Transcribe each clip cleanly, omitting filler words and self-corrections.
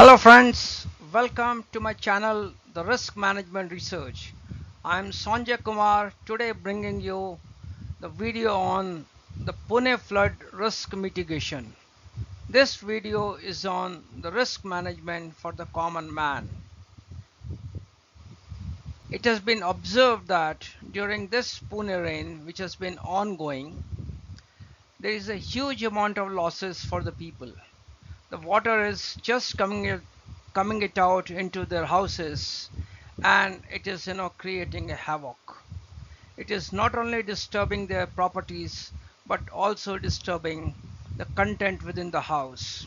Hello friends, welcome to my channel The Risk Management Research. I am Sonjai Kumar, today bringing you the video on the Pune flood risk mitigation. This video is on the risk management for the common man. It has been observed that during this Pune rain, which has been ongoing, there is a huge amount of losses for the people. The water is just coming it out into their houses, and it is creating a havoc. It is not only disturbing their properties but also disturbing the content within the house.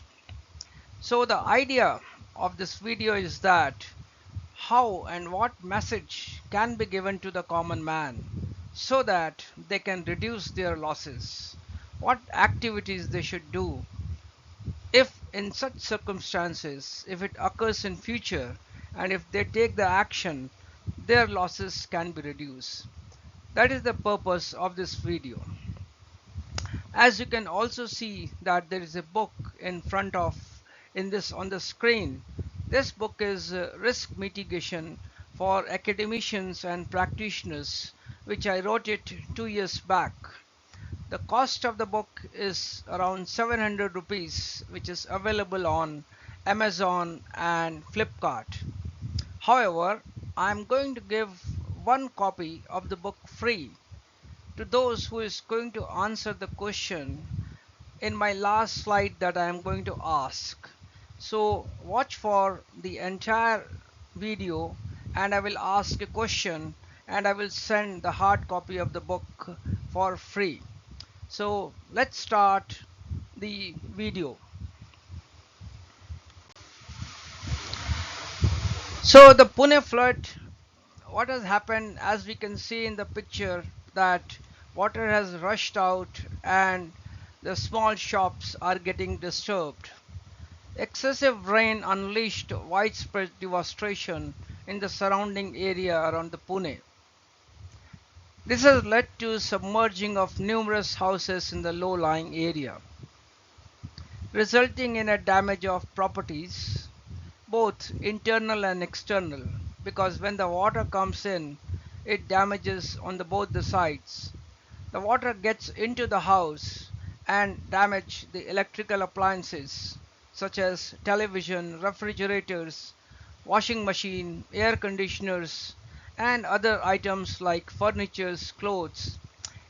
So the idea of this video is that how and what message can be given to the common man so that they can reduce their losses, what activities they should do if in such circumstances, if it occurs in future, and if they take the action, their losses can be reduced. That is the purpose of this video. As you can also see that there is a book in front of in this on the screen. This book is Risk Mitigation for Academicians and Practitioners, which I wrote it 2 years back. The cost of the book is around 700 rupees, which is available on Amazon and Flipkart. However, I am going to give one copy of the book free to those who is going to answer the question in my last slide that I am going to ask. So watch for the entire video and I will ask a question and I will send the hard copy of the book for free. So let's start the video. So the Pune flood, what has happened, as we can see in the picture, that water has rushed out and the small shops are getting disturbed. Excessive rain unleashed widespread devastation in the surrounding area around the Pune. This has led to submerging of numerous houses in the low-lying area, resulting in a damage of properties, both internal and external, because when the water comes in, it damages on both the sides. The water gets into the house and damage the electrical appliances such as television, refrigerators, washing machine, air conditioners, and other items like furnitures, clothes.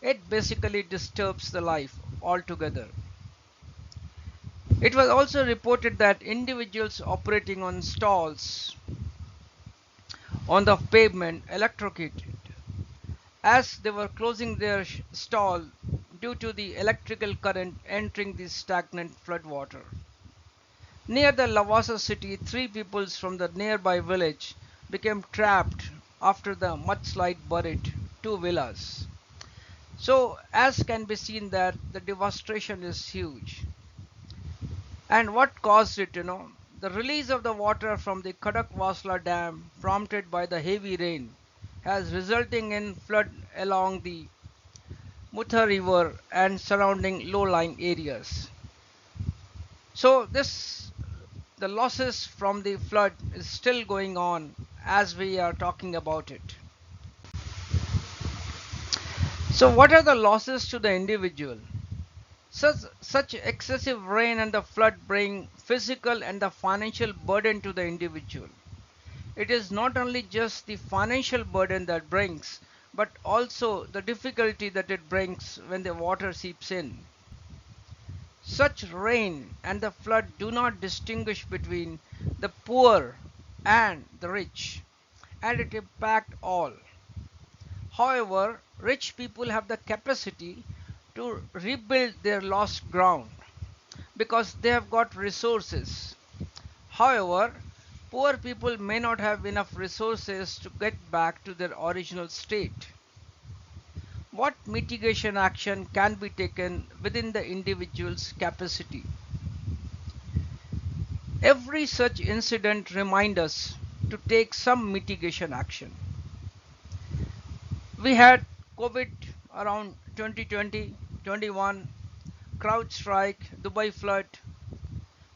It basically disturbs the life altogether. It was also reported that individuals operating on stalls on the pavement electrocuted as they were closing their stall due to the electrical current entering the stagnant floodwater. Near the Lavasa City, three peoples from the nearby village became trapped after the mudslide buried two villas. So, as can be seen that the devastation is huge. And what caused it, The release of the water from the Khadakwasla dam prompted by the heavy rain has resulting in flood along the Mutha River and surrounding low-lying areas. So the losses from the flood is still going on as we are talking about it. So what are the losses to the individual? Such excessive rain and the flood bring physical and the financial burden to the individual. It is not only just the financial burden that brings, but also the difficulty that it brings when the water seeps in. Such rain and the flood do not distinguish between the poor and the rich, and it impacts all. However, rich people have the capacity to rebuild their lost ground because they have got resources. However, poor people may not have enough resources to get back to their original state. What mitigation action can be taken within the individual's capacity? Every such incident reminds us to take some mitigation action. We had COVID around 2020, 21, crowd strike, Dubai flood.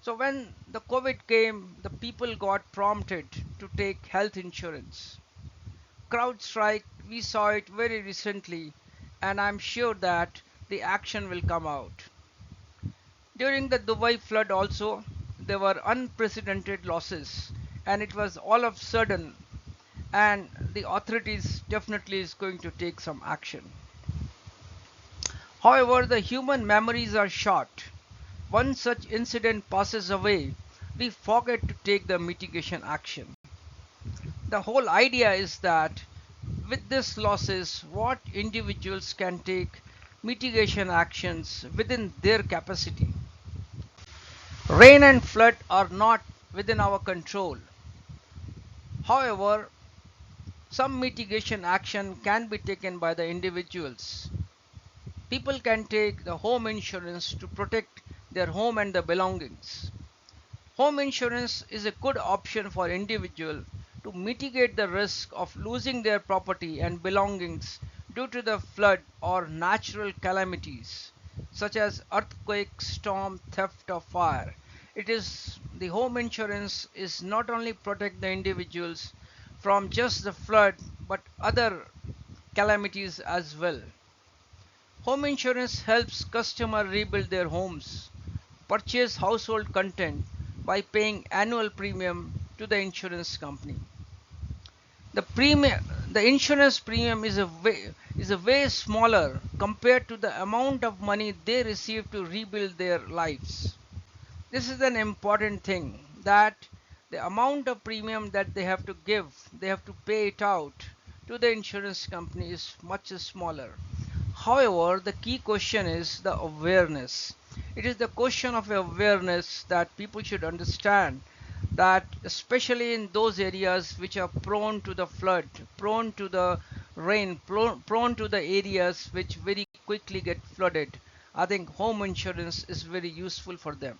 So when the COVID came, the people got prompted to take health insurance. CrowdStrike, we saw it very recently, and I'm sure that the action will come out. During the Dubai flood also, there were unprecedented losses, and it was all of sudden, and the authorities definitely is going to take some action. However, the human memories are short. Once such incident passes away, we forget to take the mitigation action. The whole idea is that with this losses, what individuals can take mitigation actions within their capacity. Rain and flood are not within our control. However, some mitigation action can be taken by the individuals. People can take the home insurance to protect their home and the belongings. Home insurance is a good option for individual to mitigate the risk of losing their property and belongings due to the flood or natural calamities such as earthquake, storm, theft or fire. It is the home insurance is not only protect the individuals from just the flood but other calamities as well. Home insurance helps customers rebuild their homes, purchase household content by paying annual premium to the insurance company. The insurance premium is a way smaller compared to the amount of money they receive to rebuild their lives. This is an important thing that the amount of premium that they have to give, they have to pay it out to the insurance company is much smaller. However, the key question is the awareness. It is the question of awareness that people should understand that especially in those areas which are prone to the flood, prone to the rain, prone to the areas which very quickly get flooded, I think home insurance is very useful for them.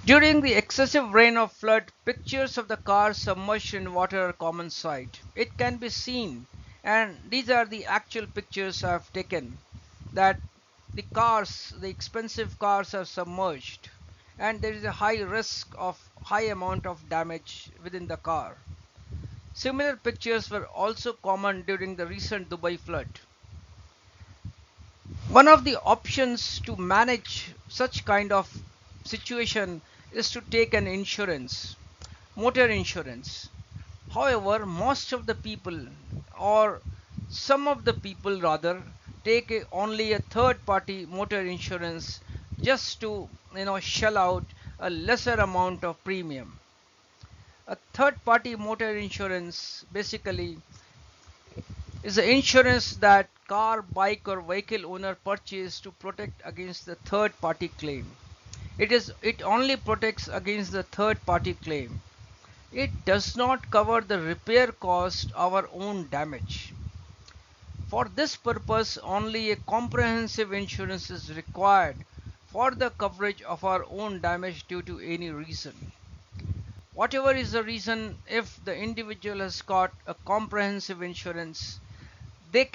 During the excessive rain or flood, pictures of the cars submerged in water are common sight. It can be seen, and these are the actual pictures I have taken, that the expensive cars are submerged, and there is a high risk of high amount of damage within the car. Similar pictures were also common during the recent Dubai flood. One of the options to manage such kind of situation is to take an insurance, motor insurance. However, most of the people, or some of the people rather, take only a third party motor insurance just to shell out a lesser amount of premium. A third party motor insurance basically is the insurance that car, bike or vehicle owner purchase to protect against the third party claim. It only protects against the third party claim. It does not cover the repair cost our own damage. For this purpose, only a comprehensive insurance is required for the coverage of our own damage due to any reason. Whatever is the reason, if the individual has got a comprehensive insurance, they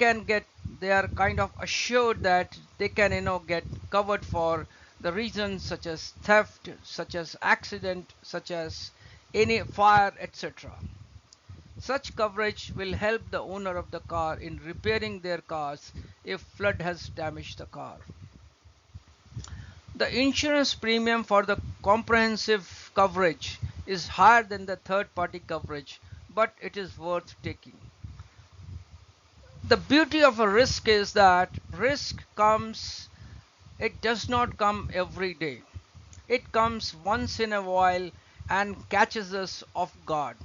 are kind of assured that they can get covered for the reasons such as theft, such as accident, such as any fire, etc. Such coverage will help the owner of the car in repairing their cars if flood has damaged the car. The insurance premium for the comprehensive coverage is higher than the third party coverage, but it is worth taking. The beauty of a risk is that risk comes, it does not come every day. It comes once in a while and catches us off guard.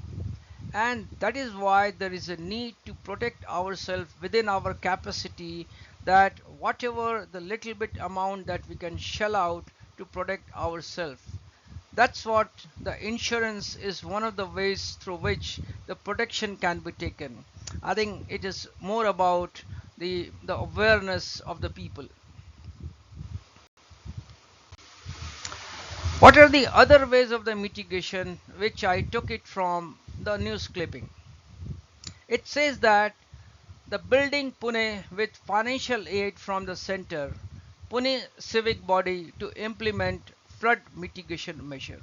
And that is why there is a need to protect ourselves within our capacity, that whatever the little bit amount that we can shell out to protect ourselves. That's what the insurance is, one of the ways through which the protection can be taken. I think it is more about the awareness of the people. What are the other ways of the mitigation, which I took it from the news clipping? It says that the building Pune with financial aid from the center, Pune civic body to implement flood mitigation measure.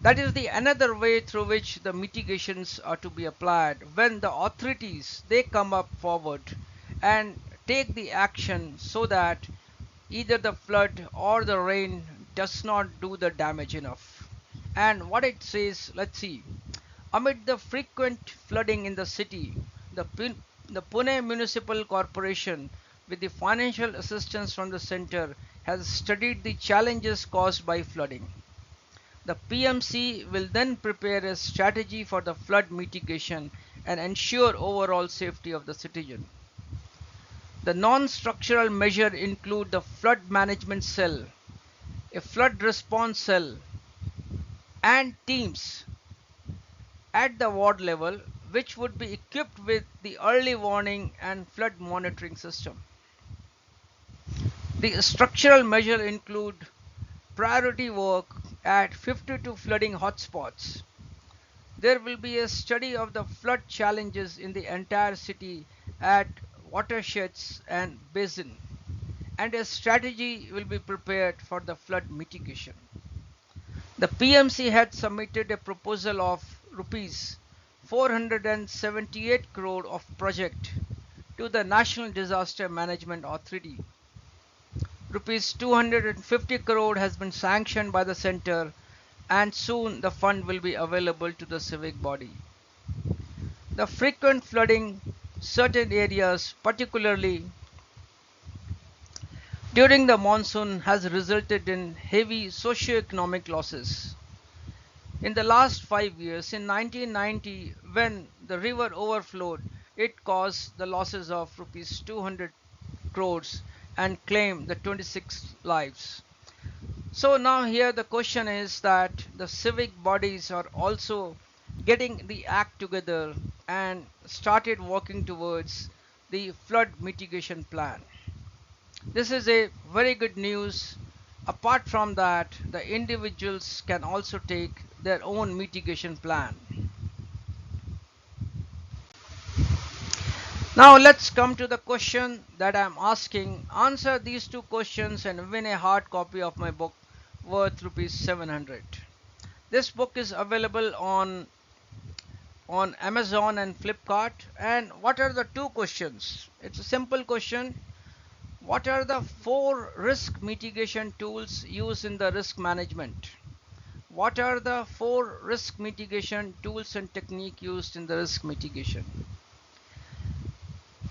That is the another way through which the mitigations are to be applied when the authorities they come up forward and take the action so that either the flood or the rain does not do the damage enough. And what it says, let's see. Amid the frequent flooding in the city, the Pune Municipal Corporation, with the financial assistance from the center, has studied the challenges caused by flooding. The PMC will then prepare a strategy for the flood mitigation and ensure overall safety of the citizen. The non-structural measures include the flood management cell, a flood response cell, and teams at the ward level which would be equipped with the early warning and flood monitoring system. The structural measures include priority work at 52 flooding hotspots. There will be a study of the flood challenges in the entire city at watersheds and basin, and a strategy will be prepared for the flood mitigation. The PMC had submitted a proposal of rupees 478 crore of project to the National Disaster Management Authority. Rupees 250 crore has been sanctioned by the center, and soon the fund will be available to the civic body. The frequent flooding certain areas, particularly during the monsoon, has resulted in heavy socio-economic losses. In the last 5 years, in 1990, when the river overflowed, it caused the losses of rupees 200 crores and claimed the 26 lives. So now here the question is that the civic bodies are also getting the act together and started working towards the flood mitigation plan. This is a very good news. Apart from that, the individuals can also take their own mitigation plan. Now let's come to the question that I am asking. Answer these two questions and win a hard copy of my book worth rupees 700. This book is available on Amazon and Flipkart. And what are the two questions? It's a simple question. What are the 4 risk mitigation tools used in the risk management? What are the 4 risk mitigation tools and technique used in the risk mitigation?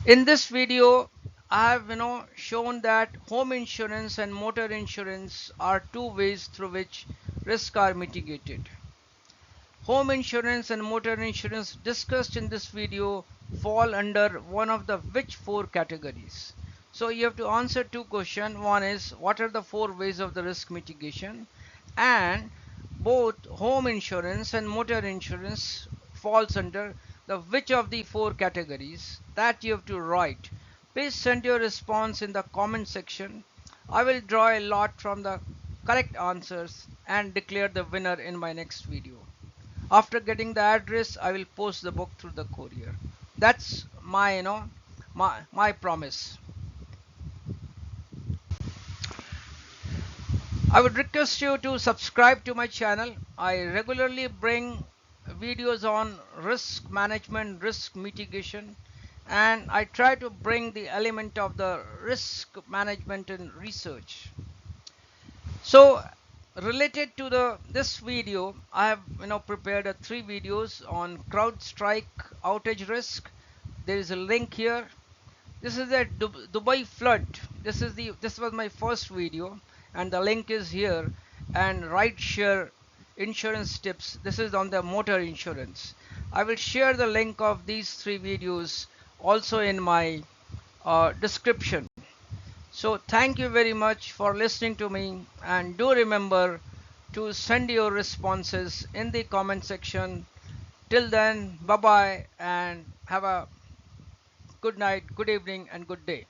In this video, I have shown that home insurance and motor insurance are 2 ways through which risks are mitigated. Home insurance and motor insurance discussed in this video fall under one of the which 4 categories? So you have to answer 2 questions. One is what are the 4 ways of the risk mitigation, and both home insurance and motor insurance falls under the which of the 4 categories, that you have to write. Please send your response in the comment section. I will draw a lot from the correct answers and declare the winner in my next video. After getting the address, I will post the book through the courier. That's my promise. I would request you to subscribe to my channel. I regularly bring videos on risk management, risk mitigation, and I try to bring the element of the risk management and research. So related to this video, I have prepared 3 videos on CrowdStrike outage risk. There is a link here. This is a Dubai flood. This was my first video, and the link is here. And ride share insurance tips. This is on the motor insurance. I will share the link of these 3 videos also in my description. So thank you very much for listening to me, and do remember to send your responses in the comment section. Till then, bye bye, and have a good night, good evening, and good day.